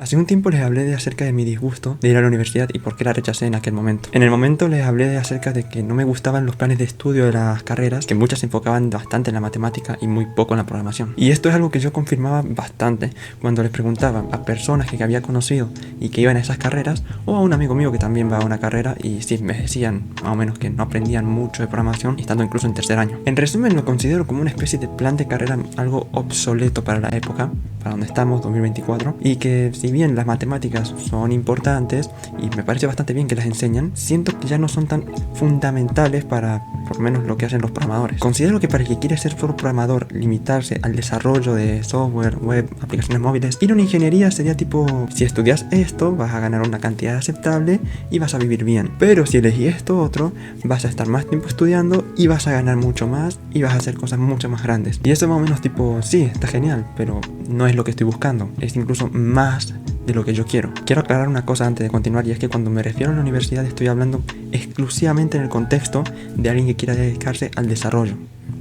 Hace un tiempo les hablé acerca de mi disgusto de ir a la universidad y por qué la rechacé en aquel momento. En el momento les hablé acerca de que no me gustaban los planes de estudio de las carreras, que muchas se enfocaban bastante en la matemática y muy poco en la programación. Y esto es algo que yo confirmaba bastante cuando les preguntaba a personas que había conocido y que iban a esas carreras, o a un amigo mío que también va a una carrera, y sí, me decían más o menos que no aprendían mucho de programación, estando incluso en tercer año. En resumen, lo considero como una especie de plan de carrera algo obsoleto para la época, para donde estamos, 2024, y que si bien las matemáticas son importantes y me parece bastante bien que las enseñan, siento que ya no son tan fundamentales para por lo menos lo que hacen los programadores. Considero que para el que quiere ser solo programador, limitarse al desarrollo de software, web, aplicaciones móviles, ir a una ingeniería sería tipo, si estudias esto vas a ganar una cantidad aceptable y vas a vivir bien, pero si elegís esto otro vas a estar más tiempo estudiando y vas a ganar mucho más y vas a hacer cosas mucho más grandes. Y eso más o menos tipo, sí, está genial, pero no es lo que estoy buscando, es incluso más de lo que yo quiero. Quiero aclarar una cosa antes de continuar, y es que cuando me refiero a la universidad estoy hablando exclusivamente en el contexto de alguien que quiera dedicarse al desarrollo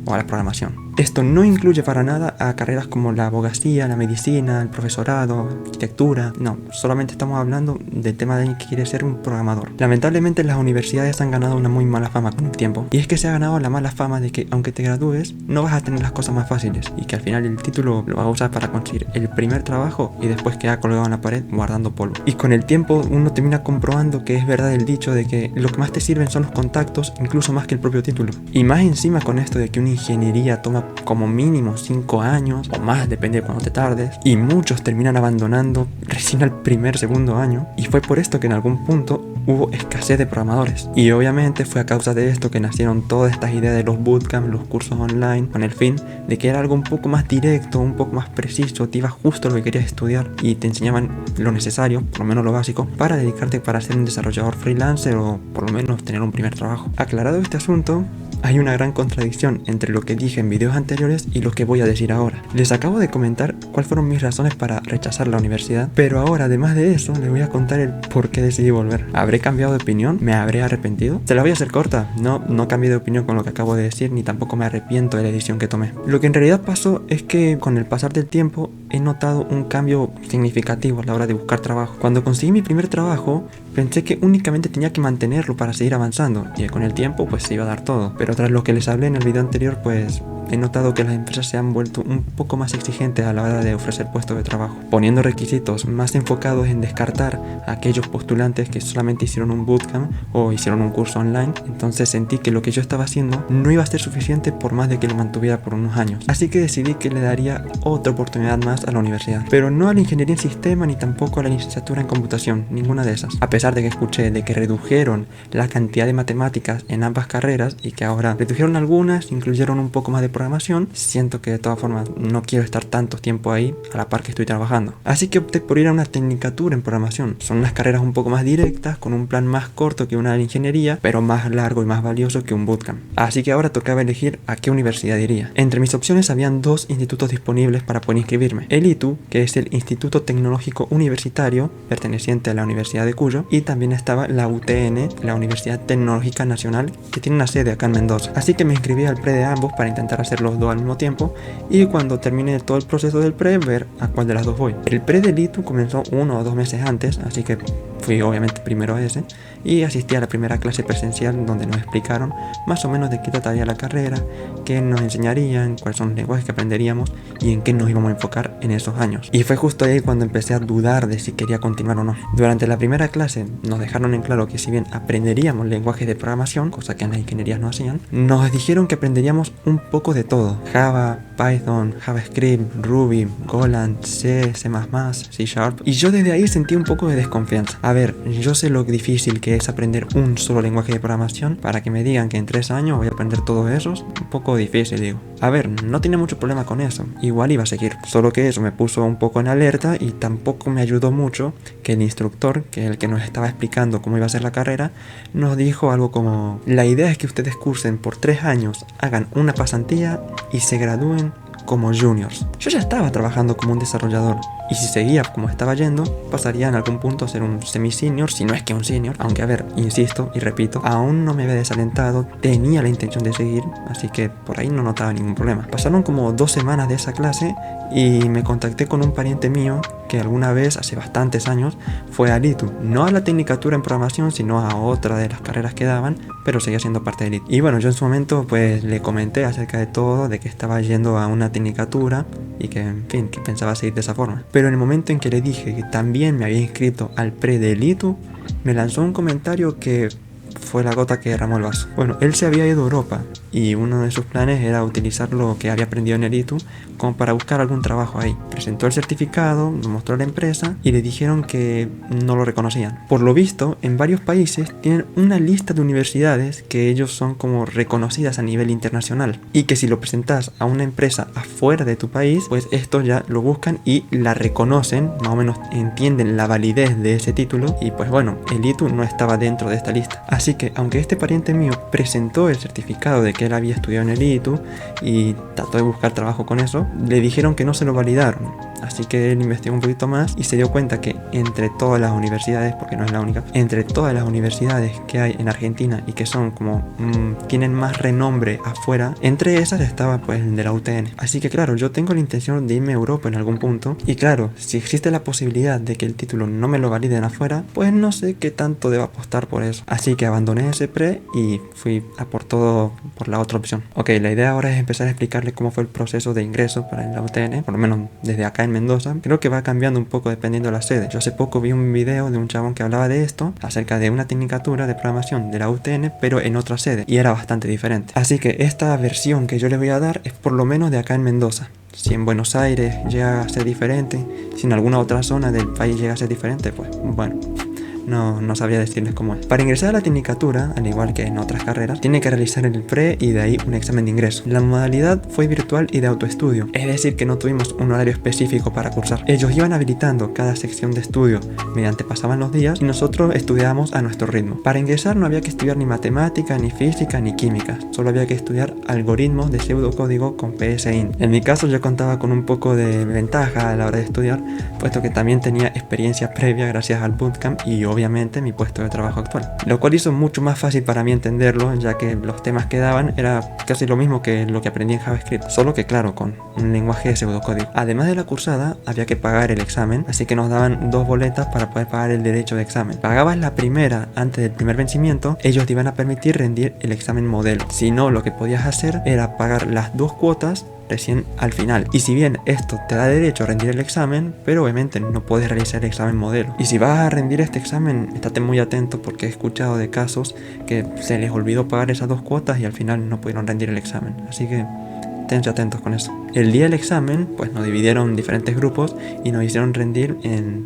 o a la programación. Esto no incluye para nada a carreras como la abogacía, la medicina, el profesorado, arquitectura. No, solamente estamos hablando del tema de alguien que quiere ser un programador. Lamentablemente las universidades han ganado una muy mala fama con el tiempo. Y es que se ha ganado la mala fama de que aunque te gradúes, no vas a tener las cosas más fáciles. Y que al final el título lo vas a usar para conseguir el primer trabajo y después queda colgado en la pared guardando polvo. Y con el tiempo uno termina comprobando que es verdad el dicho de que lo que más te sirven son los contactos, incluso más que el propio título. Y más encima con esto de que una ingeniería toma como mínimo 5 años o más, depende de cuándo te tardes, y muchos terminan abandonando recién al segundo año, y fue por esto que en algún punto hubo escasez de programadores. Y obviamente fue a causa de esto que nacieron todas estas ideas de los bootcamps, los cursos online, con el fin de que era algo un poco más directo, un poco más preciso, te ibas justo a lo que querías estudiar y te enseñaban lo necesario, por lo menos lo básico, para dedicarte para ser un desarrollador freelancer o por lo menos tener un primer trabajo. Aclarado este asunto, hay una gran contradicción entre lo que dije en videos anteriores y lo que voy a decir ahora. Les acabo de comentar cuáles fueron mis razones para rechazar la universidad, pero ahora además de eso les voy a contar el por qué decidí volver. ¿Habré cambiado de opinión? ¿Me habré arrepentido? Se la voy a hacer corta. No cambié de opinión con lo que acabo de decir, ni tampoco me arrepiento de la decisión que tomé. Lo que en realidad pasó es que con el pasar del tiempo he notado un cambio significativo a la hora de buscar trabajo. Cuando conseguí mi primer trabajo, pensé que únicamente tenía que mantenerlo para seguir avanzando, y con el tiempo pues se iba a dar todo. Pero tras lo que les hablé en el video anterior, pues he notado que las empresas se han vuelto un poco más exigentes a la hora de ofrecer puestos de trabajo, poniendo requisitos más enfocados en descartar a aquellos postulantes que solamente hicieron un bootcamp o hicieron un curso online. Entonces sentí que lo que yo estaba haciendo no iba a ser suficiente por más de que lo mantuviera por unos años. Así que decidí que le daría otra oportunidad más a la universidad, pero no a la ingeniería en sistema ni tampoco a la licenciatura en computación, ninguna de esas. A pesar de que escuché de que redujeron la cantidad de matemáticas en ambas carreras y que ahora redujeron algunas, incluyeron un poco más de programación, siento que de todas formas no quiero estar tanto tiempo ahí a la par que estoy trabajando. Así que opté por ir a una tecnicatura en programación. Son unas carreras un poco más directas, con un plan más corto que una de ingeniería, pero más largo y más valioso que un bootcamp. Así que ahora tocaba elegir a qué universidad iría. Entre mis opciones habían dos institutos disponibles para poder inscribirme. El ITU, que es el Instituto Tecnológico Universitario, perteneciente a la Universidad de Cuyo, y también estaba la UTN, la Universidad Tecnológica Nacional, que tiene una sede acá en Mendoza. Así que me inscribí al pre de ambos para intentar hacer los dos al mismo tiempo, y cuando termine todo el proceso del pre, ver a cuál de las dos voy. El pre del ITU comenzó 1 o 2 meses antes, así que fui obviamente primero a ese y asistí a la primera clase presencial donde nos explicaron más o menos de qué trataría la carrera, qué nos enseñarían, cuáles son los lenguajes que aprenderíamos y en qué nos íbamos a enfocar en esos años. Y fue justo ahí cuando empecé a dudar de si quería continuar o no. Durante la primera clase nos dejaron en claro que si bien aprenderíamos lenguajes de programación, cosa que en las ingenierías no hacían, nos dijeron que aprenderíamos un poco de todo: Java, Python, JavaScript, Ruby, Golang, C, C++, C Sharp. Y yo desde ahí sentí un poco de desconfianza. A ver, yo sé lo difícil que es aprender un solo lenguaje de programación. Para que me digan que en 3 años voy a aprender todos esos, un poco difícil, digo. A ver, no tenía mucho problema con eso, igual iba a seguir. Solo que eso me puso un poco en alerta y tampoco me ayudó mucho que el instructor, que es el que nos estaba explicando cómo iba a ser la carrera, nos dijo algo como: la idea es que ustedes cursen por 3 años, hagan una pasantía y se gradúen como juniors. Yo ya estaba trabajando como un desarrollador, y si seguía como estaba yendo, pasaría en algún punto a ser un semi-senior, si no es que un senior. Aunque a ver, insisto y repito, aún no me había desalentado, tenía la intención de seguir, así que por ahí no notaba ningún problema. Pasaron como 2 semanas de esa clase y me contacté con un pariente mío que alguna vez, hace bastantes años, fue al ITU. No a la tecnicatura en programación, sino a otra de las carreras que daban, pero seguía siendo parte del ITU. Y bueno, yo en su momento pues le comenté acerca de todo, de que estaba yendo a una tecnicatura y que, en fin, que pensaba seguir de esa forma. Pero en el momento en que le dije que también me había inscrito al pre del ITU, me lanzó un comentario que fue la gota que derramó el vaso. Bueno, él se había ido a Europa y uno de sus planes era utilizar lo que había aprendido en el ITU como para buscar algún trabajo ahí. Presentó el certificado, lo mostró a la empresa y le dijeron que no lo reconocían. Por lo visto, en varios países tienen una lista de universidades que ellos son como reconocidas a nivel internacional y que si lo presentas a una empresa afuera de tu país, pues estos ya lo buscan y la reconocen, más o menos entienden la validez de ese título y pues bueno, el ITU no estaba dentro de esta lista. Así que aunque este pariente mío presentó el certificado de que él había estudiado en el ITU y trató de buscar trabajo con eso, le dijeron que no se lo validaron. Así que él investigó un poquito más y se dio cuenta que entre todas las universidades, porque no es la única, entre todas las universidades que hay en Argentina y que son como tienen más renombre afuera, entre esas estaba pues el de la UTN. Así que claro, yo tengo la intención de irme a Europa en algún punto y claro, si existe la posibilidad de que el título no me lo validen afuera, pues no sé qué tanto debo apostar por eso. Así que abandoné ese pre y fui a por todo por la otra opción. Ok, la idea ahora es empezar a explicarles cómo fue el proceso de ingreso para la UTN, por lo menos desde acá en Mendoza. Creo que va cambiando un poco dependiendo de la sede. Yo hace poco vi un video de un chabón que hablaba de esto, acerca de una tecnicatura de programación de la UTN, pero en otra sede, y era bastante diferente. Así que esta versión que yo les voy a dar es por lo menos de acá en Mendoza. Si en Buenos Aires llega a ser diferente, si en alguna otra zona del país llega a ser diferente, pues bueno, no sabría decirles cómo es. Para ingresar a la tecnicatura, al igual que en otras carreras, tiene que realizar el pre y de ahí un examen de ingreso. La modalidad fue virtual y de autoestudio, es decir que no tuvimos un horario específico para cursar. Ellos iban habilitando cada sección de estudio mediante pasaban los días y nosotros estudiábamos a nuestro ritmo. Para ingresar no había que estudiar ni matemática, ni física, ni química, solo había que estudiar algoritmos de pseudocódigo con PSIN. En mi caso yo contaba con un poco de ventaja a la hora de estudiar, puesto que también tenía experiencia previa gracias al bootcamp y obviamente mi puesto de trabajo actual, lo cual hizo mucho más fácil para mí entenderlo, ya que los temas que daban era casi lo mismo que lo que aprendí en JavaScript, solo que claro, con un lenguaje de pseudocódigo. Además de la cursada, había que pagar el examen, así que nos daban 2 boletas para poder pagar el derecho de examen. Pagabas la primera antes del primer vencimiento, ellos te iban a permitir rendir el examen modelo. Si no, lo que podías hacer era pagar las 2 cuotas recién al final. Y si bien esto te da derecho a rendir el examen, pero obviamente no puedes realizar el examen modelo. Y si vas a rendir este examen, estate muy atento porque he escuchado de casos que se les olvidó pagar esas 2 cuotas y al final no pudieron rendir el examen. Así que esténse atentos con eso. El día del examen, pues nos dividieron en diferentes grupos y nos hicieron rendir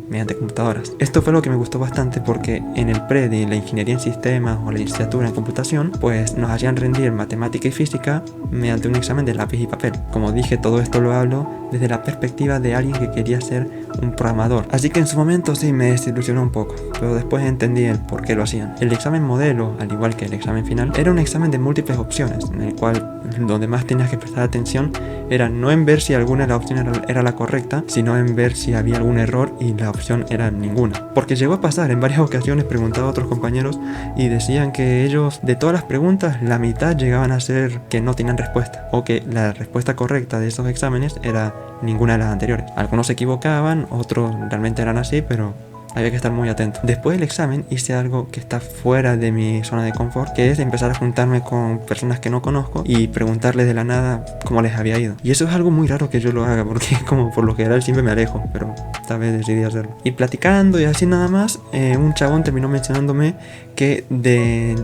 mediante computadoras. Esto fue lo que me gustó bastante porque en el pre de la ingeniería en sistemas o la licenciatura en computación, pues nos hacían rendir matemática y física mediante un examen de lápiz y papel. Como dije, todo esto lo hablo desde la perspectiva de alguien que quería ser un programador. Así que en su momento sí me desilusionó un poco, pero después entendí el por qué lo hacían. El examen modelo, al igual que el examen final, era un examen de múltiples opciones, en el cual donde más tenías que prestar atención era no en ver si alguna de las opciones era la correcta, sino en ver si había algún error y la opción era ninguna. Porque llegó a pasar en varias ocasiones, preguntaba a otros compañeros y decían que ellos, de todas las preguntas, la mitad llegaban a ser que no tenían respuesta, o que la respuesta correcta de esos exámenes era ninguna de las anteriores. Algunos se equivocaban, otros realmente eran así, pero había que estar muy atento. Después del examen hice algo que está fuera de mi zona de confort, que es empezar a juntarme con personas que no conozco y preguntarles de la nada cómo les había ido. Y eso es algo muy raro que yo lo haga, porque como por lo general siempre me alejo, pero esta vez decidí hacerlo. Y platicando y así nada más, un chabón terminó mencionándome que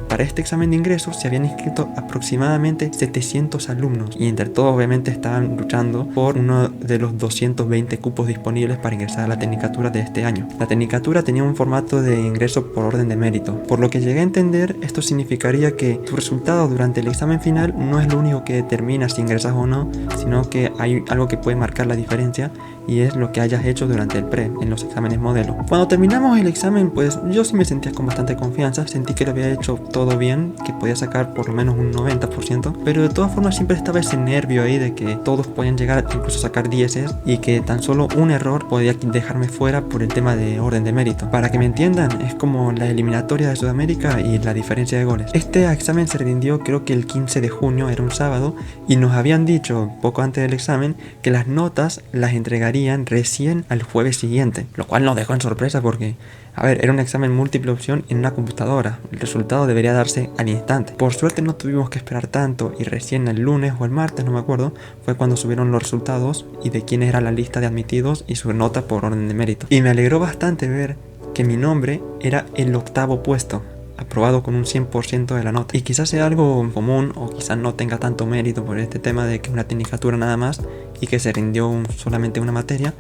para este examen de ingreso se habían inscrito aproximadamente 700 alumnos y entre todos obviamente estaban luchando por uno de los 220 cupos disponibles para ingresar a la tecnicatura de este año. La tecnicatura tenía un formato de ingreso por orden de mérito. Por lo que llegué a entender, esto significaría que tu resultado durante el examen final no es lo único que determina si ingresas o no, sino que hay algo que puede marcar la diferencia y es lo que hayas hecho durante el pre, en los exámenes modelo. Cuando terminamos el examen, pues yo sí me sentía con bastante confianza, sentí que lo había hecho todo bien, que podía sacar por lo menos un 90%, pero de todas formas siempre estaba ese nervio ahí de que todos podían llegar incluso a sacar 10 y que tan solo un error podía dejarme fuera por el tema de orden de de mérito. Para que me entiendan, es como la eliminatoria de Sudamérica y la diferencia de goles. Este examen se rindió creo que el 15 de junio, era un sábado, y nos habían dicho poco antes del examen que las notas las entregarían recién al jueves siguiente, lo cual nos dejó en sorpresa porque, a ver, era un examen múltiple opción en una computadora. El resultado debería darse al instante. Por suerte no tuvimos que esperar tanto y recién el lunes o el martes, no me acuerdo, fue cuando subieron los resultados y de quién era la lista de admitidos y su nota por orden de mérito. Y me alegró bastante ver que mi nombre era el 8º puesto, aprobado con un 100% de la nota. Y quizás sea algo común o quizás no tenga tanto mérito por este tema de que una tecnicatura nada más y que se rindió solamente una materia,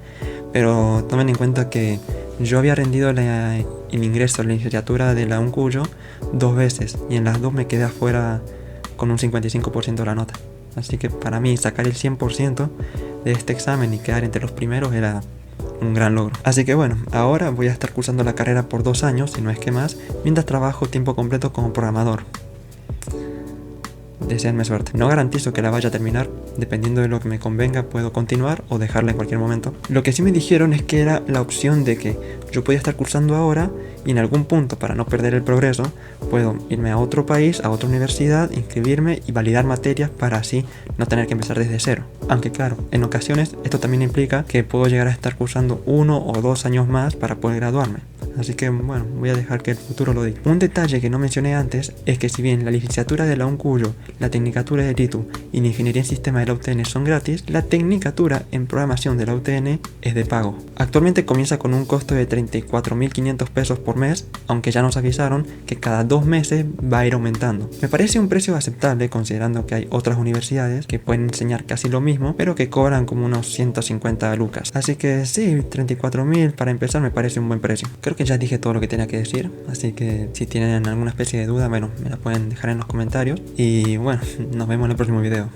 pero tomen en cuenta que yo había rendido el ingreso a la licenciatura de la UNCUYO 2 veces y en las 2 me quedé afuera con un 55% de la nota. Así que para mí sacar el 100% de este examen y quedar entre los primeros era un gran logro. Así que bueno, ahora voy a estar cursando la carrera por 2 años, si no es que más, mientras trabajo tiempo completo como programador. Deseenme suerte. No garantizo que la vaya a terminar, dependiendo de lo que me convenga puedo continuar o dejarla en cualquier momento. Lo que sí me dijeron es que era la opción de que yo podía estar cursando ahora y en algún punto, para no perder el progreso, puedo irme a otro país, a otra universidad, inscribirme y validar materias para así no tener que empezar desde cero. Aunque claro, en ocasiones esto también implica que puedo llegar a estar cursando 1 o 2 años más para poder graduarme. Así que bueno, voy a dejar que el futuro lo diga. Un detalle que no mencioné antes es que si bien la licenciatura de la UNCUYO, la tecnicatura de TITU y la ingeniería en sistema de la UTN son gratis, la tecnicatura en programación de la UTN es de pago. Actualmente comienza con un costo de 34.500 pesos por mes, aunque ya nos avisaron que cada 2 meses va a ir aumentando. Me parece un precio aceptable considerando que hay otras universidades que pueden enseñar casi lo mismo, pero que cobran como unos 150 lucas. Así que sí, 34.000 para empezar me parece un buen precio. Creo que ya dije todo lo que tenía que decir, así que si tienen alguna especie de duda, bueno, me la pueden dejar en los comentarios. Y bueno, nos vemos en el próximo video.